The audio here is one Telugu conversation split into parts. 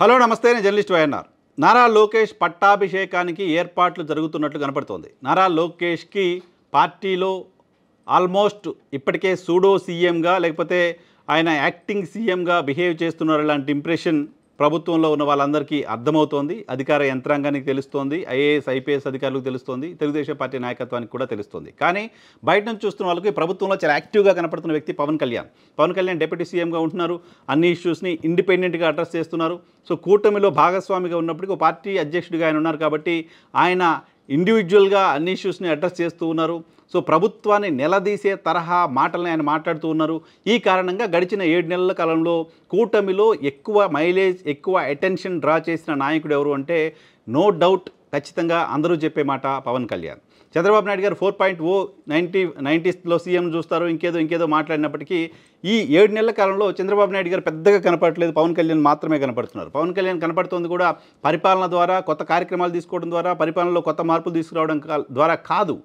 హలో నమస్తే, నేను జర్నలిస్ట్ వైఎన్ఆర్. నారా లోకేష్ పట్టాభిషేకానికి ఏర్పాట్లు జరుగుతున్నట్లు కనపడుతోంది. నారా లోకేష్కి పార్టీలో ఆల్మోస్ట్ ఇప్పటికే సూడో సీఎంగా లేకపోతే ఆయన యాక్టింగ్ సీఎంగా బిహేవ్ చేస్తున్నారు లాంటి ఇంప్రెషన్ ప్రభుత్వంలో ఉన్న వాళ్ళందరికీ అర్థమవుతోంది. అధికార యంత్రాంగానికి తెలుస్తోంది, ఐఏఎస్ ఐపీఎస్ అధికారులకు తెలుస్తోంది, తెలుగుదేశం పార్టీ నాయకత్వానికి కూడా తెలుస్తోంది. కానీ బయట నుంచి చూస్తున్న వాళ్ళకి ప్రభుత్వంలో చాలా యాక్టివ్గా కనపడుతున్న వ్యక్తి పవన్ కళ్యాణ్. పవన్ కళ్యాణ్ డిప్యూటీ సీఎంగా ఉంటున్నారు, అన్ని ఇష్యూస్ని ఇండిపెండెంట్గా అడ్రస్ చేస్తున్నారు. సో కూటమిలో భాగస్వామిగా ఉన్నప్పటికీ ఒక పార్టీ అధ్యక్షుడిగా ఆయన ఉన్నారు కాబట్టి ఆయన ఇండివిజువల్గా అన్ని ఇష్యూస్ని అడ్రస్ చేస్తూ ఉన్నారు. సో ప్రభుత్వాన్ని నిలదీసే తరహా మాటల్ని ఆయన మాట్లాడుతూ ఉన్నారు. ఈ కారణంగా గడిచిన 7 నెలల కాలంలో కూటమిలో ఎక్కువ మైలేజ్, ఎక్కువ అటెన్షన్ డ్రా చేసిన నాయకుడు ఎవరు అంటే నో డౌట్ ఖచ్చితంగా అందరూ చెప్పే మాట పవన్ కళ్యాణ్. చంద్రబాబు నాయుడు గారు 4.0 90స్లో సీఎం చూస్తారు, ఇంకేదో మాట్లాడినప్పటికీ ఈ 7 నెలల కాలంలో చంద్రబాబు నాయుడు గారు పెద్దగా కనపడట్లేదు, పవన్ కళ్యాణ్ మాత్రమే కనపడుతున్నారు. పవన్ కళ్యాణ్ కనపడుతుంది కూడా పరిపాలన ద్వారా, కొత్త కార్యక్రమాలు తీసుకోవడం ద్వారా, పరిపాలనలో కొత్త మార్పులు తీసుకురావడం ద్వారా కాదు,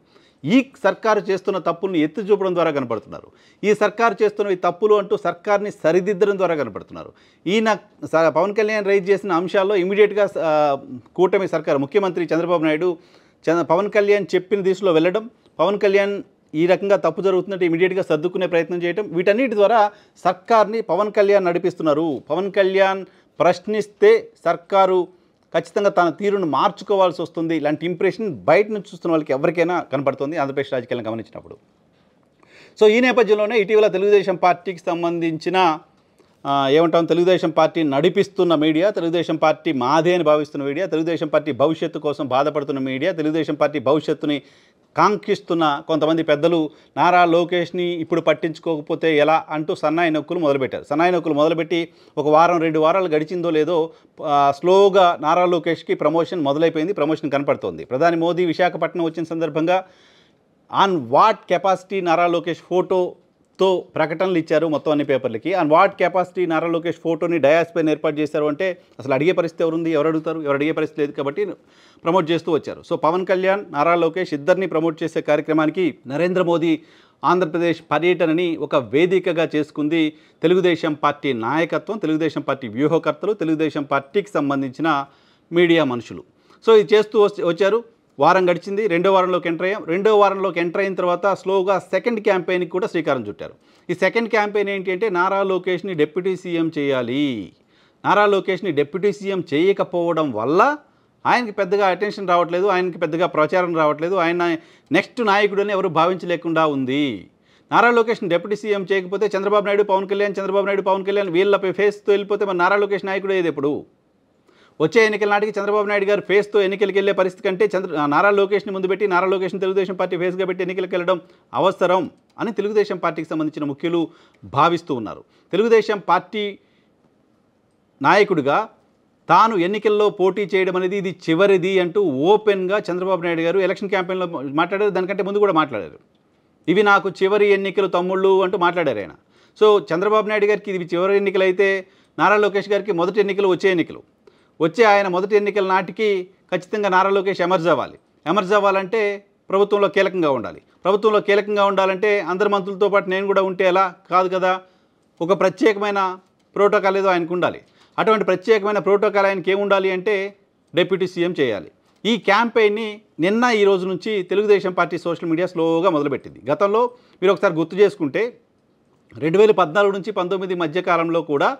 ఈ సర్కారు చేస్తున్న తప్పుల్ని ఎత్తి చూపడం ద్వారా కనపడుతున్నారు. ఈ సర్కారు చేస్తున్న ఈ తప్పులు అంటూ సర్కార్ని సరిదిద్దడం ద్వారా కనపడుతున్నారు. ఈయన పవన్ కళ్యాణ్ రైజ్ చేసిన అంశాల్లో ఇమీడియట్గా కూటమి సర్కారు ముఖ్యమంత్రి చంద్రబాబు నాయుడు పవన్ కళ్యాణ్ చెప్పిన దిశలో వెళ్ళడం, పవన్ కళ్యాణ్ ఈ రకంగా తప్పు జరుగుతుందంటే ఇమీడియట్గా సర్దుకునే ప్రయత్నం చేయడం, వీటన్నిటి ద్వారా సర్కార్ని పవన్ కళ్యాణ్ నడిపిస్తున్నారు. పవన్ కళ్యాణ్ ప్రశ్నిస్తే సర్కారు ఖచ్చితంగా తన తీరును మార్చుకోవాల్సి వస్తుంది. ఇలాంటి ఇంప్రెషన్ బయట నుంచి చూస్తున్న వాళ్ళకి ఎవరికైనా కనపడుతుంది ఆంధ్రప్రదేశ్ రాజకీయాలను గమనించినప్పుడు. సో ఈ నేపథ్యంలోనే ఇటీవల తెలుగుదేశం పార్టీకి సంబంధించిన తెలుగుదేశం పార్టీ నడిపిస్తున్న మీడియా, తెలుగుదేశం పార్టీ మాదే అని భావిస్తున్న మీడియా, తెలుగుదేశం పార్టీ భవిష్యత్తు కోసం బాధపడుతున్న మీడియా, తెలుగుదేశం పార్టీ భవిష్యత్తుని కాంక్షిస్తున్న కొంతమంది పెద్దలు నారా లోకేష్ని ఇప్పుడు పట్టించుకోకపోతే ఎలా అంటూ సన్నాయి నొక్కులు మొదలుపెట్టారు. సన్నాయి నొక్కులు మొదలుపెట్టి ఒక వారం 2 వారాలు గడిచిందో లేదో స్లోగా నారా లోకేష్కి ప్రమోషన్ మొదలైపోయింది, ప్రమోషన్ కనపడుతోంది. ప్రధాని మోదీ విశాఖపట్నం వచ్చిన సందర్భంగా on what capacity Nara Lokesh ఫోటోతో ప్రకటనలు ఇచ్చారు మొత్తం అన్ని పేపర్లకి. On what capacity Nara Lokesh ఫోటోని డయాస్ పైన ఏర్పాటు చేశారు అంటే అసలు అడిగే పరిస్థితి ఎవరుంది, ఎవరు అడుగుతారు, ఎవరు అడిగే పరిస్థితి లేదు కాబట్టి ప్రమోట్ చేస్తూ వచ్చారు. సో పవన్ కళ్యాణ్, నారా లోకేష్ ఇద్దరిని ప్రమోట్ చేసే కార్యక్రమానికి నరేంద్ర మోదీ ఆంధ్రప్రదేశ్ పర్యటనని ఒక వేదికగా చేసుకుంది తెలుగుదేశం పార్టీ నాయకత్వం, తెలుగుదేశం పార్టీ వ్యూహకర్తలు, తెలుగుదేశం పార్టీకి సంబంధించిన మీడియా మనుషులు. సో ఇది చేస్తూ వచ్చారు. వారం గడిచింది, 2వ వారంలోకి ఎంటర్ అయ్యాం. 2వ వారంలోకి ఎంటర్ అయిన తర్వాత స్లోగా సెకండ్ క్యాంపెయిన్కి కూడా శ్రీకారం చుట్టారు. ఈ సెకండ్ క్యాంపెయిన్ ఏంటి అంటే నారా లోకేష్ని డిప్యూటీ సీఎం చేయాలి. నారా లోకేష్ని డిప్యూటీ సీఎం చేయకపోవడం వల్ల ఆయనకి పెద్దగా అటెన్షన్ రావట్లేదు, ఆయనకి పెద్దగా ప్రచారం రావట్లేదు, ఆయన నెక్స్ట్ నాయకుడని ఎవరు భావించలేకుండా ఉంది. నారా లోకేష్ని డిప్యూటీ సీఎం చేయకపోతే చంద్రబాబు నాయుడు పవన్ కళ్యాణ్, చంద్రబాబు నాయుడు పవన్ కళ్యాణ్ వీళ్ళపై ఫేస్తో వెళ్ళిపోతే మరి నారా లోకేష్ నాయకుడు ఏది ఎప్పుడు? వచ్చే ఎన్నికల నాటికి చంద్రబాబు నాయుడు గారు ఫేస్తో ఎన్నికలకు వెళ్ళే పరిస్థితి కంటే నారా లోకేష్ని ముందు పెట్టి నారా లోకేష్ని తెలుగుదేశం పార్టీ ఫేస్గా పెట్టి ఎన్నికలకు వెళ్ళడం అవసరం అని తెలుగుదేశం పార్టీకి సంబంధించిన ముఖ్యులు భావిస్తూ ఉన్నారు. తెలుగుదేశం పార్టీ నాయకుడిగా తాను ఎన్నికల్లో పోటీ చేయడం అనేది ఇది చివరిది అంటూ ఓపెన్గా చంద్రబాబు నాయుడు గారు ఎలక్షన్ క్యాంపెయిన్లో మాట్లాడారు. దానికంటే ముందు కూడా మాట్లాడారు. ఇవి నాకు చివరి ఎన్నికలు తమ్ముళ్ళు అంటూ మాట్లాడారు ఆయన. సో చంద్రబాబు నాయుడు గారికి ఇది చివరి ఎన్నికలు అయితే నారా లోకేష్ గారికి మొదటి ఎన్నికలు వచ్చే ఆయన మొదటి ఎన్నికల నాటికి ఖచ్చితంగా నారా లోకేష్ ఎమర్జ్ అవ్వాలంటే ప్రభుత్వంలో కీలకంగా ఉండాలి. ప్రభుత్వంలో కీలకంగా ఉండాలంటే అందరి మంత్రులతో పాటు నేను కూడా ఉంటే ఎలా? కాదు కదా. ఒక ప్రత్యేకమైన ప్రోటోకాల్ ఏదో ఆయనకు ఉండాలి. అటువంటి ప్రత్యేకమైన ప్రోటోకాల్ ఆయనకి ఏముండాలి అంటే డిప్యూటీ సీఎం చేయాలి. ఈ క్యాంపెయిన్ని నిన్న ఈ రోజు నుంచి తెలుగుదేశం పార్టీ సోషల్ మీడియా స్లోగా మొదలుపెట్టింది. గతంలో మీరు ఒకసారి గుర్తు చేసుకుంటే 2014 నుంచి 19 మధ్య కాలంలో కూడా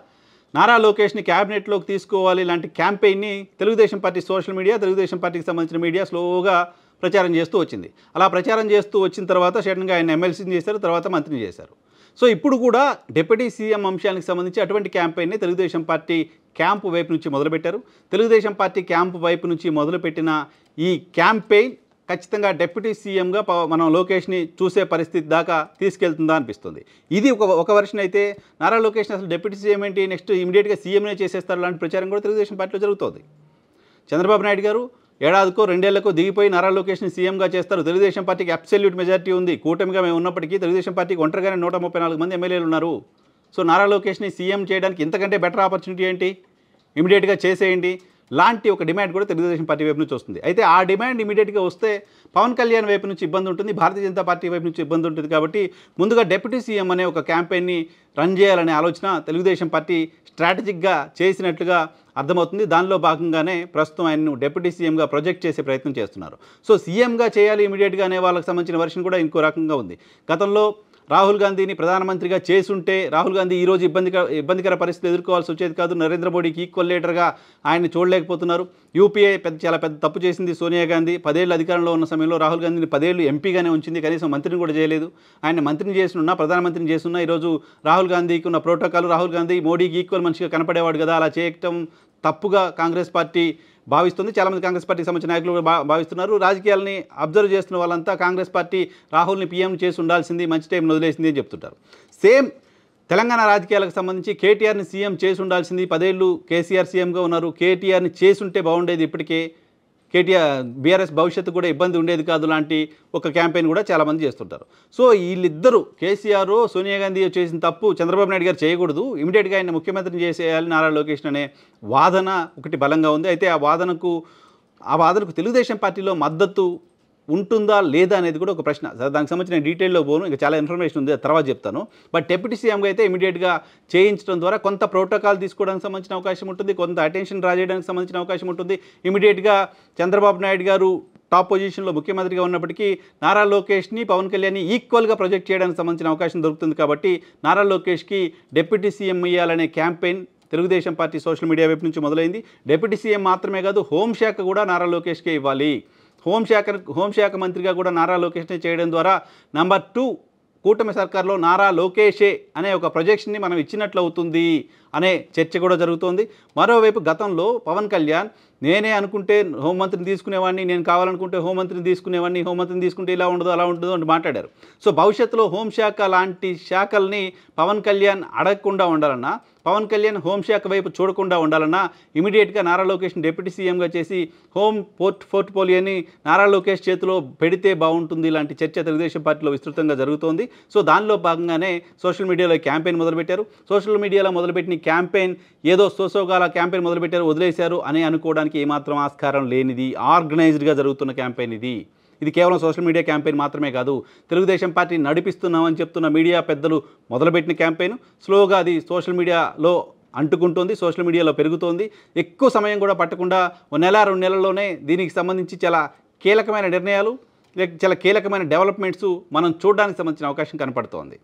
నారా లోకేష్ని క్యాబినెట్లోకి తీసుకోవాలి ఇలాంటి క్యాంపెయిన్ని Telugu Desam party social media, Telugu Desam పార్టీకి సంబంధించిన మీడియా స్లోగా ప్రచారం చేస్తూ వచ్చింది. అలా ప్రచారం చేస్తూ వచ్చిన తర్వాత సడన్గా ఆయన ఎమ్మెల్సీని చేశారు, తర్వాత మంత్రిని చేశారు. సో ఇప్పుడు కూడా డిప్యూటీ సీఎం అంశానికి సంబంధించి అటువంటి క్యాంపెయిన్ని తెలుగుదేశం పార్టీ క్యాంపు వైపు నుంచి మొదలుపెట్టారు. తెలుగుదేశం పార్టీ క్యాంపు వైపు నుంచి మొదలుపెట్టిన ఈ క్యాంపెయిన్ ఖచ్చితంగా డిప్యూటీ సీఎంగా మనం లోకేష్ని చూసే పరిస్థితి దాకా తీసుకెళ్తుందా అనిపిస్తుంది. ఇది ఒక వెర్షన్ అయితే నారా లోకేష్ని అసలు డిప్యూటీ సీఎం ఏంటి, నెక్స్ట్ ఇమీడియట్గా సీఎంనే చేసేస్తారు లాంటి ప్రచారం కూడా తెలుగుదేశం పార్టీలో జరుగుతుంది. చంద్రబాబు నాయుడు గారు ఏడాదికో 2 ఏళ్లకో దిగిపోయి నారా లోకేష్ని సీఎంగా చేస్తారు. తెలుగుదేశం పార్టీకి అబ్సల్యూట్ మెజారిటీ ఉంది. కూటమిగా మేము ఉన్నప్పటికీ తెలుగుదేశం పార్టీకి ఒంటరిగానే 134 మంది ఎమ్మెల్యేలు ఉన్నారు. సో నారా లోకేష్ని సీఎం చేయడానికి ఇంతకంటే బెటర్ ఆపర్చునిటీ ఏంటి? ఇమీడియట్గా చేసేయండి. లాంటి ఒక డిమాండ్ కూడా తెలుగుదేశం పార్టీ వైపు నుంచి వస్తుంది. అయితే ఆ డిమాండ్ ఇమీడియట్గా వస్తే పవన్ కళ్యాణ్ వైపు నుంచి ఇబ్బంది ఉంటుంది, భారతీయ జనతా పార్టీ వైపు నుంచి ఇబ్బంది ఉంటుంది. కాబట్టి ముందుగా డిప్యూటీ సీఎం అనే ఒక క్యాంపెయిన్ని రన్ చేయాలనే ఆలోచన తెలుగుదేశం పార్టీ స్ట్రాటజిక్గా చేసినట్లుగా అర్థమవుతుంది. దానిలో భాగంగానే ప్రస్తుతం ఆయన్ను డిప్యూటీ సీఎంగా ప్రొజెక్ట్ చేసే ప్రయత్నం చేస్తున్నారు. సో సీఎంగా చేయాలి ఇమీడియట్గా అనే వాళ్ళకి సంబంధించిన వర్షన్ కూడా ఇంకో రకంగా ఉంది. గతంలో రాహుల్ గాంధీని ప్రధానమంత్రిగా చేసుంటే రాహుల్ గాంధీ ఈరోజు ఇబ్బందికర పరిస్థితులు ఎదుర్కోవాల్సి వచ్చేది కాదు. నరేంద్ర మోడీకి ఈక్వల్ లీడర్గా ఆయన్ని చూడలేకపోతున్నారు. యూపీఏ చాలా పెద్ద తప్పు చేసింది సోనియా గాంధీ. 10 ఏళ్ళు అధికారంలో ఉన్న సమయంలో రాహుల్ గాంధీని 10 ఏళ్ళు ఎంపీగానే ఉంచింది, కనీసం మంత్రిని కూడా చేయలేదు. ఆయన మంత్రిని చేస్తున్నా, ప్రధానమంత్రిని చేస్తున్నా ఈరోజు రాహుల్ గాంధీకి ఉన్న ప్రోటోకాల్, రాహుల్ గాంధీ మోడీకి ఈక్వల్ మనిషిగా కనపడేవాడు కదా, అలా చేయటం తప్పుగా కాంగ్రెస్ పార్టీ భావిస్తుంది. చాలామంది కాంగ్రెస్ పార్టీకి సంబంధించిన నాయకులు కూడా భావిస్తున్నారు. రాజకీయాలని అబ్జర్వ్ చేస్తున్న వాళ్ళంతా కాంగ్రెస్ పార్టీ రాహుల్ని పీఎం చేసి ఉండాల్సింది, మంచి టైం వదిలేసింది అని చెప్తుంటారు. సేమ్ తెలంగాణ రాజకీయాలకు సంబంధించి కేటీఆర్ని సీఎం చేసి ఉండాల్సింది, 10 ఏళ్ళు కేసీఆర్ సీఎంగా ఉన్నారు, కేటీఆర్ని చేసుంటే బాగుండేది, ఇప్పటికే బీఆర్ఎస్ భవిష్యత్తు కూడా ఇబ్బంది ఉండేది కాదు లాంటి ఒక క్యాంపెయిన్ కూడా చాలామంది చేస్తుంటారు. సో వీళ్ళిద్దరూ కేసీఆర్ సోనియా గాంధీ చేసిన తప్పు చంద్రబాబు నాయుడు గారు చేయకూడదు, ఇమీడియట్గా ఆయన ముఖ్యమంత్రిని చేసేయాలి నారా లోకేష్ అనే వాదన ఒకటి బలంగా ఉంది. అయితే ఆ వాదనకు తెలుగుదేశం పార్టీలో మద్దతు ఉంటుందా లేదా అనేది కూడా ఒక ప్రశ్న. దానికి సంబంధించిన డీటెయిల్లో పోను, ఇంకా చాలా ఇన్ఫర్మేషన్ ఉంది, తర్వాత చెప్తాను. బట్ డిప్యూటీ సీఎంగా అయితే ఇమీడియట్గా చేయించడం ద్వారా కొంత ప్రోటోకాల్ తీసుకోవడానికి సంబంధించిన అవకాశం ఉంటుంది, కొంత అటెన్షన్ డ్రా చేయడానికి సంబంధించిన అవకాశం ఉంటుంది. ఇమీడియట్గా చంద్రబాబు నాయుడు గారు టాప్ పొజిషన్లో ముఖ్యమంత్రిగా ఉన్నప్పటికీ నారా లోకేష్ని పవన్ కళ్యాణ్ని ఈక్వల్గా ప్రొజెక్ట్ చేయడానికి సంబంధించిన అవకాశం దొరుకుతుంది. కాబట్టి నారా లోకేష్కి డిప్యూటీ సీఎం ఇవ్వాలనే campaign Telugu Desam party social media వైపు నుంచి మొదలైంది. డిప్యూటీ సీఎం మాత్రమే కాదు, హోంశాఖ కూడా నారా లోకేష్కే ఇవ్వాలి. హోంశాఖ మంత్రిగా కూడా నారా లోకేష్ని చేయడం ద్వారా నెంబర్ 2 కూటమి సర్కార్లో నారా లోకేషే అనే ఒక ప్రొజెక్షన్ని మనం ఇచ్చినట్లు అవుతుంది అనే చర్చ కూడా జరుగుతోంది. మరోవైపు గతంలో పవన్ కళ్యాణ్ నేనే అనుకుంటే హోంమంత్రిని తీసుకునేవాడిని, నేను కావాలనుకుంటే హోంమంత్రిని తీసుకునేవాడిని, హోంమంత్రిని తీసుకుంటే ఇలా ఉండదు అలా ఉండదు అని మాట్లాడారు. సో భవిష్యత్తులో హోంశాఖ లాంటి శాఖల్ని పవన్ కళ్యాణ్ అడగకుండా ఉండాలన్నా, పవన్ కళ్యాణ్ హోంశాఖ వైపు చూడకుండా ఉండాలన్నా ఇమీడియట్గా నారా లోకేష్ని డిప్యూటీ సీఎంగా చేసి హోమ్ పోర్ట్ఫోలియోని నారా లోకేష్ చేతిలో పెడితే బాగుంటుంది ఇలాంటి చర్చ తెలుగుదేశం పార్టీలో విస్తృతంగా జరుగుతోంది. సో దానిలో భాగంగానే సోషల్ మీడియాలో క్యాంపెయిన్ మొదలుపెట్టారు. సోషల్ మీడియాలో మొదలుపెట్టిన క్యాంపెయిన్ ఏదో సోసోగాల క్యాంపెయిన్ మొదలుపెట్టారు, వదిలేశారు అని అనుకోవడానికి ఏమాత్రం ఆస్కారం లేనిది, ఆర్గనైజ్డ్గా జరుగుతున్న క్యాంపెయిన్ ఇది కేవలం సోషల్ మీడియా క్యాంపెయిన్ మాత్రమే కాదు, తెలుగుదేశం పార్టీ నడిపిస్తున్నామని చెప్తున్న మీడియా పెద్దలు మొదలుపెట్టిన క్యాంపెయిన్ స్లోగా అది సోషల్ మీడియాలో అంటుకుంటోంది, సోషల్ మీడియాలో పెరుగుతోంది. ఎక్కువ సమయం కూడా పట్టకుండా 1 నెల 2 నెలల్లోనే దీనికి సంబంధించి చాలా కీలకమైన నిర్ణయాలు, చాలా కీలకమైన డెవలప్మెంట్స్ మనం చూడడానికి సంబంధించిన అవకాశం కనపడుతోంది.